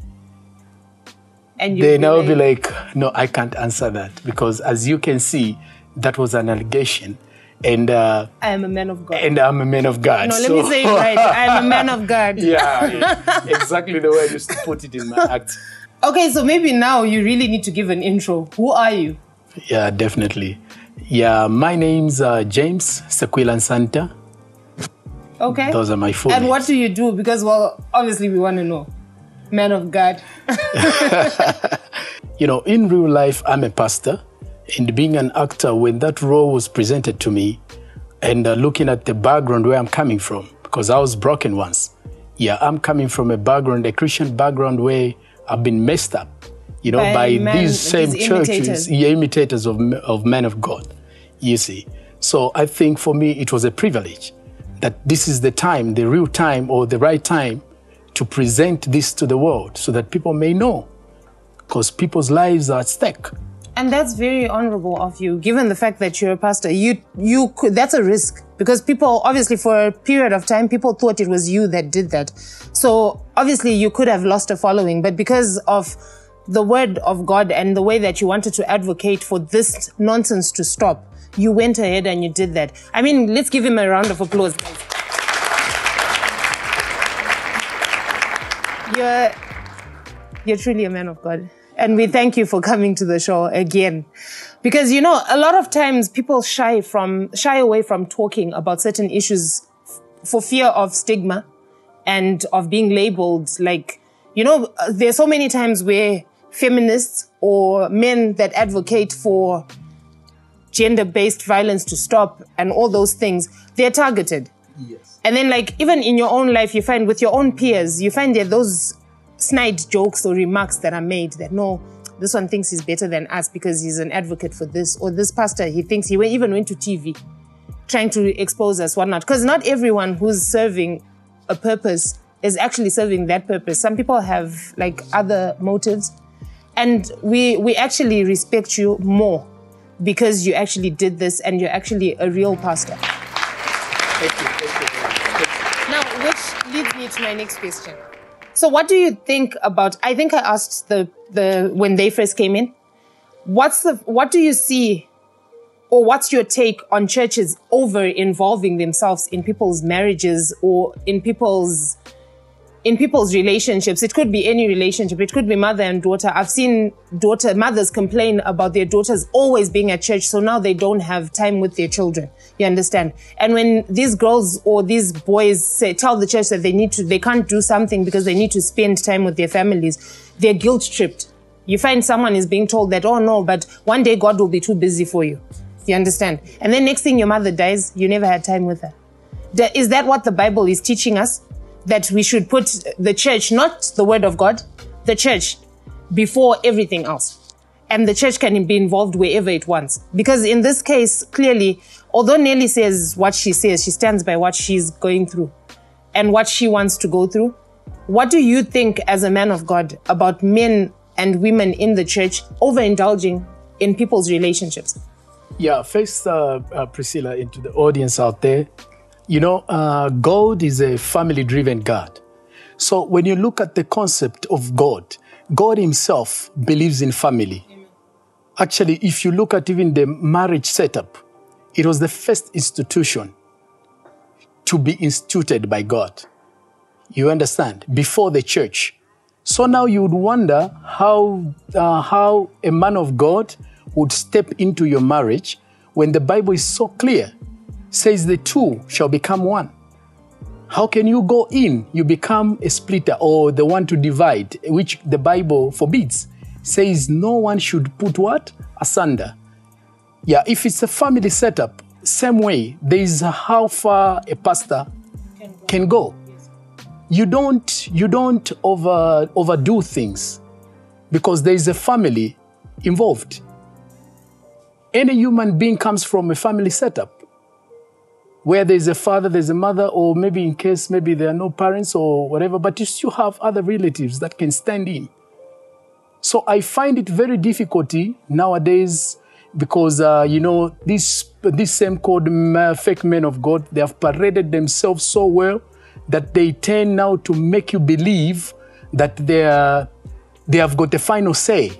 And then I'll be like, no, I can't answer that because as you can see, that was an allegation. And I am a man of God. And I'm a man of God. No, let me say it right. I'm a man of God. Yeah, exactly the way I used to put it in my act. Okay, so maybe now you really need to give an intro. Who are you? Yeah, definitely. Yeah, my name's James Sequilan Santa. Okay. Those are my full names. And what do you do? Because, well, obviously we want to know. Man of God. In real life, I'm a pastor. And being an actor, when that role was presented to me, and looking at the background where I'm coming from, because I was broken once. Yeah, I'm coming from a Christian background where I've been messed up, by these same churches, imitators of men of God, you see. So I think for me, it was a privilege that this is the time, the real time or the right time to present this to the world so that people may know, because people's lives are at stake. And that's very honorable of you, given the fact that you're a pastor. That's a risk because people, obviously for a period of time, people thought it was you that did that. So obviously you could have lost a following, but because of the word of God and the way that you wanted to advocate for this nonsense to stop, you went ahead and you did that. I mean, let's give him a round of applause, guys. You're truly a man of God. And we thank you for coming to the show again. Because, a lot of times people shy away from talking about certain issues for fear of stigma and of being labeled. There's so many times where feminists or men that advocate for gender-based violence to stop and all those things, they're targeted. Yes. And then even in your own life, you find with your own peers, you find there those snide jokes or remarks that are made that, no, this one thinks he's better than us because he's an advocate for this, or this pastor, he thinks he even went to TV trying to expose us, whatnot. Because not everyone who's serving a purpose is actually serving that purpose. Some people have like other motives, and we actually respect you more because you actually did this and you're actually a real pastor. Thank you. Now, which leads me to my next question. So what do you think about, I think I asked when they first came in, what do you see, or what's your take on churches over involving themselves in people's marriages or in people's relationships? It could be any relationship. It could be mother and daughter. I've seen mothers complain about their daughters always being at church, so now they don't have time with their children. You understand? And when these girls or these boys tell the church that they can't do something because they need to spend time with their families, they're guilt tripped. You find someone is being told that, oh no, but one day God will be too busy for you. You understand? And then next thing your mother dies, you never had time with her. Is that what the Bible is teaching us? That we should put the church, not the word of God, the church before everything else. And the church can be involved wherever it wants. Because in this case, clearly, although Nelly says what she says, she stands by what she's going through and what she wants to go through. What do you think as a man of God about men and women in the church overindulging in people's relationships? Yeah, first, Priscilla, into the audience out there, you know, God is a family-driven God. So when you look at the concept of God, God himself believes in family. Actually, if you look at even the marriage setup, it was the first institution to be instituted by God. You understand? Before the church. So now you would wonder how a man of God would step into your marriage when the Bible is so clear, says the two shall become one. How can you go in? You become a splitter or the one to divide, which the Bible forbids. Says no one should put what? Asunder. Yeah, if it's a family setup, same way, there is how far a pastor can go. You don't overdo things because there is a family involved. Any human being comes from a family setup where there's a father, there's a mother, or maybe in case maybe there are no parents or whatever, but you still have other relatives that can stand in. So I find it very difficult nowadays because, you know, this same called fake men of God, they have paraded themselves so well that they tend now to make you believe that they have got the final say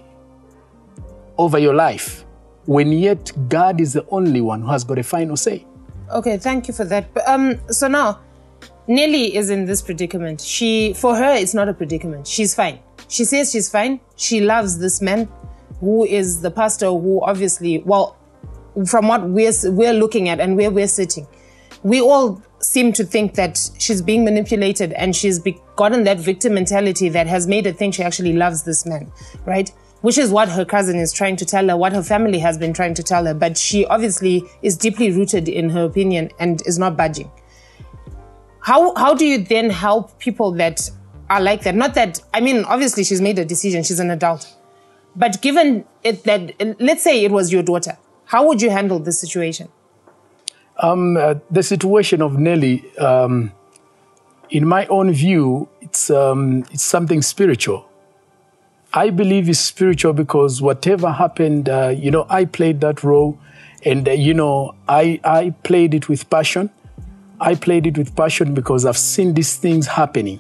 over your life, when yet God is the only one who has got a final say. Okay, thank you for that. So now, Nelly is in this predicament. For her, it's not a predicament. She's fine. She says she's fine. She loves this man who is the pastor who obviously, well, from what we're looking at and where we're sitting, we all seem to think that she's being manipulated and she's gotten that victim mentality that has made her think she actually loves this man, right? Which is what her cousin is trying to tell her, what her family has been trying to tell her. But she obviously is deeply rooted in her opinion and is not budging. How do you then help people that are like that? Not that, I mean, obviously she's made a decision, she's an adult. But given it that, let's say it was your daughter, how would you handle this situation? The situation of Nelly, in my own view, it's something spiritual. I believe it's spiritual because whatever happened, you know, I played that role and, you know, I played it with passion. I played it with passion because I've seen these things happening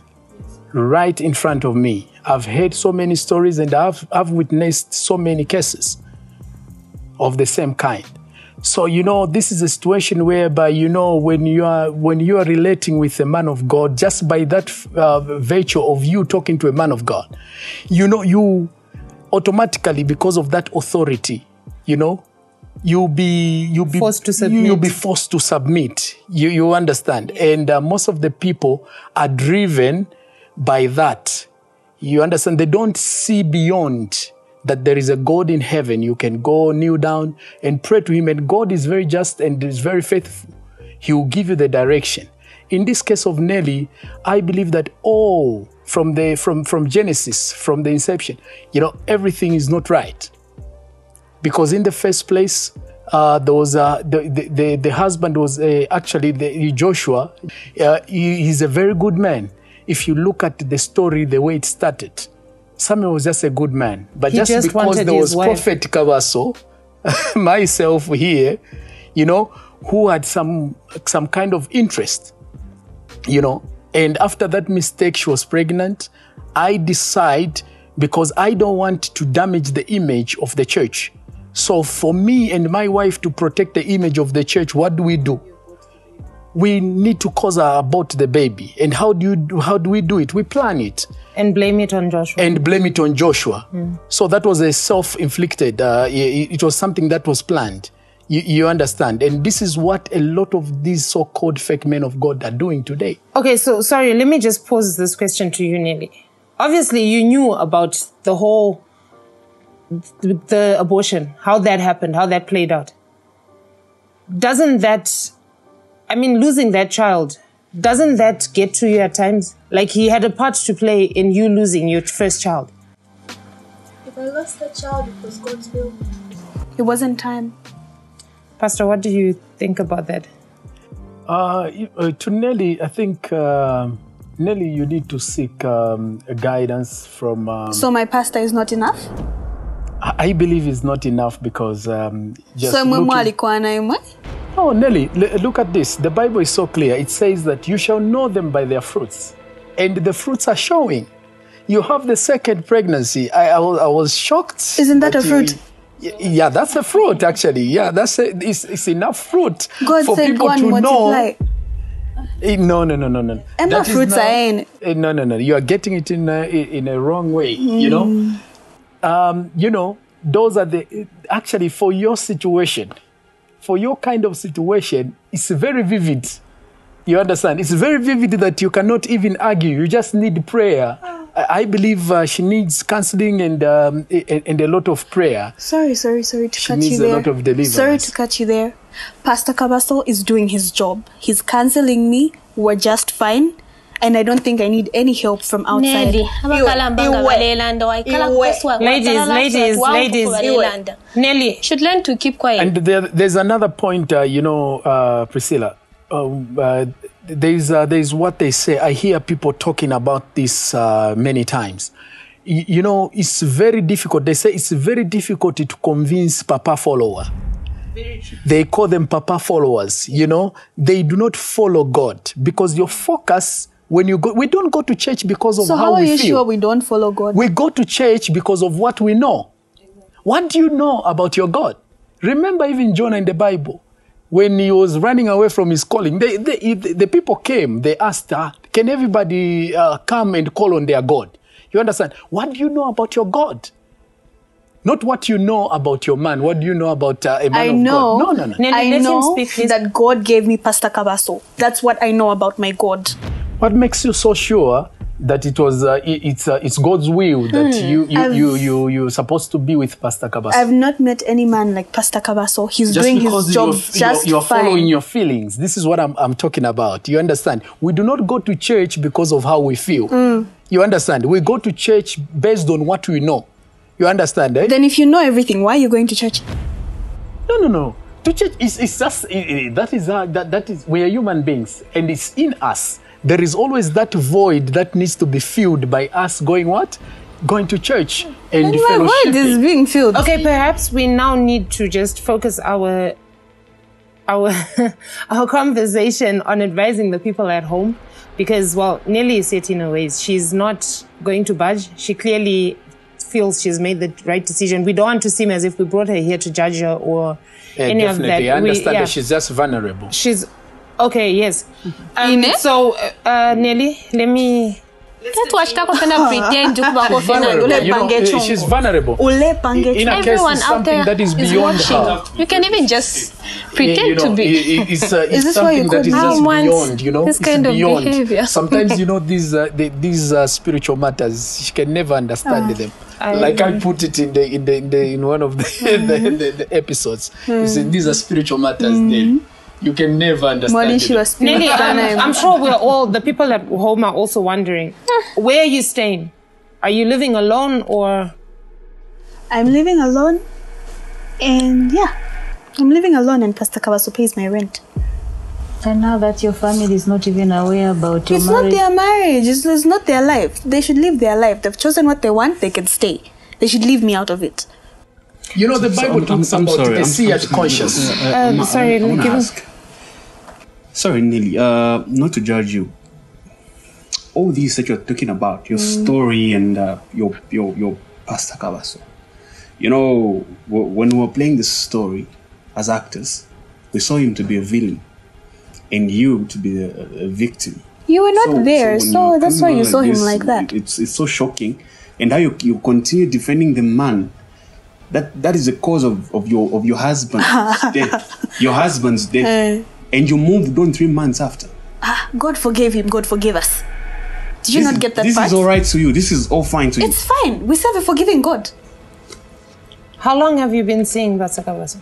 right in front of me. I've heard so many stories and I've witnessed so many cases of the same kind. So, you know, this is a situation whereby, you know, when you are relating with a man of God, just by that virtue of you talking to a man of God, you know, you automatically, because of that authority, you know, you'll be forced to submit. You'll be forced to submit. You understand? And most of the people are driven by that. You understand? They don't see beyond that there is a God in heaven. You can go kneel down and pray to him, and God is very just and is very faithful. He will give you the direction. in this case of Nelly, I believe that from Genesis, from the inception, everything is not right. Because in the first place, there was the husband was actually Joshua. He's a very good man. If you look at the story, the way it started, Samuel was just a good man. But just because there was Prophet Kabaso, myself here, who had some kind of interest, and after that mistake, she was pregnant. I decide, because I don't want to damage the image of the church. So for me and my wife to protect the image of the church, what do? We need to cause her abort the baby. And how do we do it? We plan it. And blame it on Joshua. So that was a self-inflicted, it was something that was planned. You understand? And this is what a lot of these so-called fake men of God are doing today. Okay, so sorry, let me just pose this question to you, Nelly. Obviously, you knew about the abortion, how that happened, how that played out. Doesn't that, losing that child, doesn't that get to you at times? Like he had a part to play in you losing your first child. If I lost the child, it was God's will. It wasn't time. Pastor, what do you think about that? To Nelly, I think, Nelly, you need to seek guidance from... So my pastor is not enough? I believe it's not enough because just so Oh, Nelly, look at this. The Bible is so clear. It says that you shall know them by their fruits. And the fruits are showing. You have the second pregnancy. I was shocked. Isn't that a fruit? Yeah, that's a fruit, actually. Yeah, it's enough fruit God for said people one to multiply. know. No. Emma fruits are in. No. You are getting it in a wrong way, those are actually for your situation, for your kind of situation, it's very vivid. You understand? It's very vivid that you cannot even argue. You just need prayer. I believe she needs counseling and a lot of prayer. Sorry to cut you there. She needs a lot of deliverance. Sorry to cut you there. Pastor Kabaso is doing his job. He's counseling me. We're just fine. And I don't think I need any help from outside. Ladies. Nelly should learn to keep quiet. And there's another point, Priscilla. There's what they say. I hear people talking about this many times. It's very difficult. They say it's very difficult to convince Papa follower. They call them Papa followers. They do not follow God because your focus. When you go, we don't go to church because of how we feel. So how are you sure we don't follow God? We go to church because of what we know. What do you know about your God? Remember even Jonah in the Bible, when he was running away from his calling, the people came, they asked, can everybody come and call on their God? You understand? What do you know about your God? Not what you know about your man. What do you know about a man of God? No. I know that God gave me Pastor Kabaso. That's what I know about my God. What makes you so sure that it was it's God's will that you're supposed to be with Pastor Kabaso? I've not met any man like Pastor Kabaso. He's doing his job just you're fine. Following your feelings. This is what I'm talking about. You understand? We do not go to church because of how we feel. You understand? We go to church based on what we know. You understand? Eh? Then if you know everything, why are you going to church? No. To church is just that is we are human beings and it's in us. There is always that void that needs to be filled by us going what? Going to church and fellowship. My void is being filled. Okay, perhaps we now need to just focus our conversation on advising the people at home because, well, Nelly is set in her ways. She's not going to budge. She clearly feels she's made the right decision. We don't want to seem as if we brought her here to judge her or any of that. Definitely, I understand that she's just vulnerable. Okay, yes. So, Nelly, let me... She's vulnerable. In a case, it's something that is beyond her. You can even just pretend to be. It's something that is just beyond, this kind of behavior. Sometimes, these spiritual matters, she can never understand them. Like I put it in one of the episodes. You see, these are spiritual matters then. You can never understand. Molly, she was Nelly, I'm sure we're all, the people at home are also wondering, where are you staying? Are you living alone or? I'm living alone, and yeah, I'm living alone, and Pastor Kawaso pays my rent. And now that your family is not even aware about your It's marriage. not their marriage, it's not their life. They should live their life. They've chosen what they want, they can stay. They should leave me out of it. You know, the Bible talks about the seared conscience. Sorry, I wanna ask. Sorry, Nelly, not to judge you. All these that you're talking about, your story and your Pastor Kawaso. You know, when we were playing this story as actors, we saw him to be a villain and you to be a victim. You were not there, so that's why you saw him like that. It's so shocking. And how you continue defending the man. That is the cause of your husband's death. Your husband's death. And you moved on 3 months after. God forgave him, God forgave us. Did you not get that this part? This is all right to you. This is all fine to you. It's fine. We serve a forgiving God. How long have you been seeing Pastor Kawaso?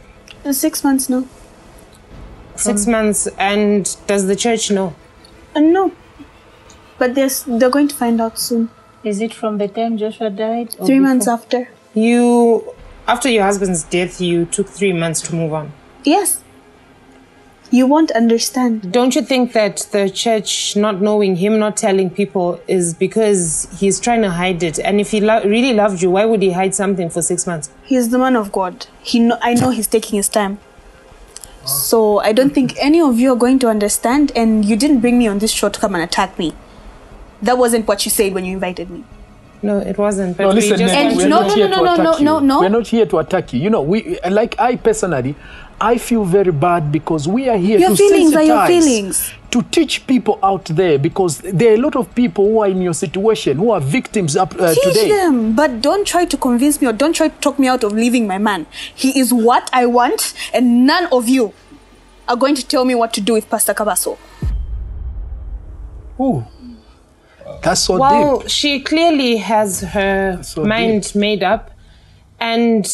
6 months now. 6 months, and does the church know? No. But they're going to find out soon. Is it from the time Joshua died? 3 months after. After your husband's death, you took 3 months to move on? Yes. You won't understand. Don't you think that the church not knowing him, not telling people, is because he's trying to hide it? And if he really loved you, why would he hide something for 6 months? He's the man of God. I know he's taking his time. So I don't think any of you are going to understand, and you didn't bring me on this show to come and attack me. That wasn't what you said when you invited me. No, it wasn't. But no, listen, we're not here to attack you. No. We're not here to attack you. You know, I personally, I feel very bad because we are here to sensitize, your feelings. To teach people out there, because there are a lot of people who are in your situation, who are victims today. Teach them, but don't try to convince me or don't try to talk me out of leaving my man. He is what I want, and none of you are going to tell me what to do with Pastor Kawaso. Ooh. That's so deep. deep. She clearly has her mind made up. And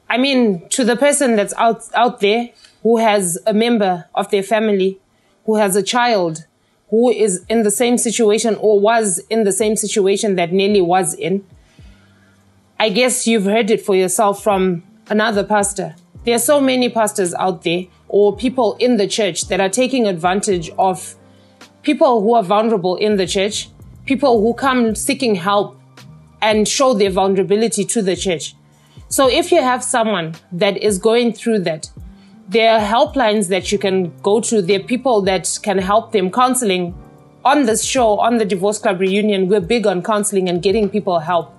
I mean, to the person that's out there who has a member of their family, who has a child, who is in the same situation or was in the same situation that Nelly was in, I guess you've heard it for yourself from another pastor. There are so many pastors out there or people in the church that are taking advantage of people who are vulnerable in the church, people who come seeking help and show their vulnerability to the church. So if you have someone that is going through that, there are helplines that you can go to. There are people that can help them, counseling. On this show, on the Divorce Club Reunion, we're big on counseling and getting people help.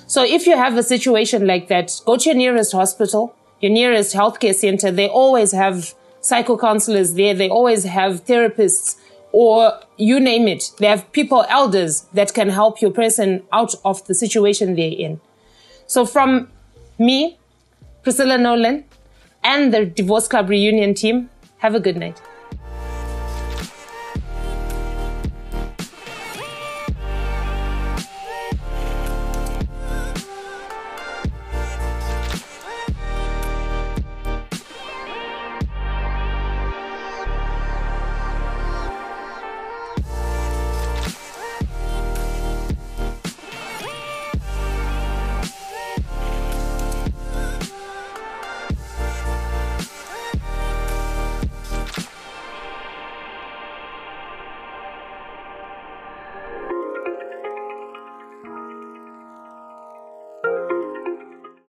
So if you have a situation like that, go to your nearest hospital, your nearest healthcare center. They always have psycho-counselors there. They always have therapists, or you name it. They have people, elders, that can help your person out of the situation they're in. So from me, Priscilla Nolan, and the Divorce Club Reunion team, have a good night.